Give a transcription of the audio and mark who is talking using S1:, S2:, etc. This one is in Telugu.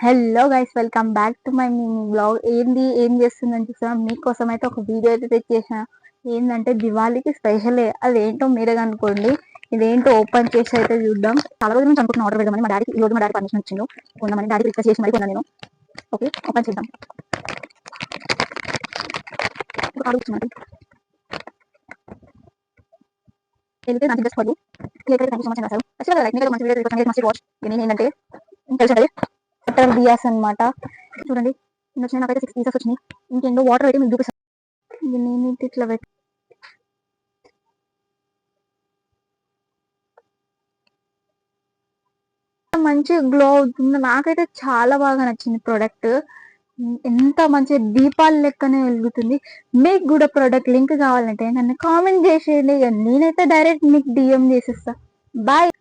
S1: Hello guys, welcome back to my mini blog. ఏం చేస్తుందని చూసా మీకోసం అయితే ఒక వీడియో అయితే తెచ్చేసిన. ఏంటంటే దివాళీకి స్పెషల్, అదేంటో మీరే అనుకోండి. ఇదేంటో ఓపెన్ చేసి అయితే చూద్దాం. చాలా రోజుల నుంచి అనుకుంటున్నా ఆర్డర్ పెడదామని. మా డాడీకి ఈ రోజు మా డాడీ పర్మిషన్ ఇచ్చిండు కొన్నామని. డాడీ రిక్వెస్ట్ చేసి మరి కొన్నా నేను. ఓకే, ఓపెన్ చేద్దాం. అడుగుతున్నాను వెళ్తే నాకు జస్ట్ పడు నేను ఏంటంటే తెలుసు వాటర్ బియాస్ అనమాట. చూడండి, వచ్చినాయి నాకైతే 6 పీసెస్ వచ్చినాయి. ఇంకెందో వాటర్ అయితే మీకు చూపిస్తాను. నేను ఇట్లా పెట్టి మంచి గ్లో అవుతుంది. నాకైతే చాలా బాగా నచ్చింది ప్రోడక్ట్. ఎంత మంచి దీపాల లెక్కనే వెలుగుతుంది. మీకు కూడా ప్రోడక్ట్ లింక్ కావాలంటే నన్ను కామెంట్ చేసేయండి. నేనైతే డైరెక్ట్ మీకు డిఎం చేసేస్తా. బాయ్.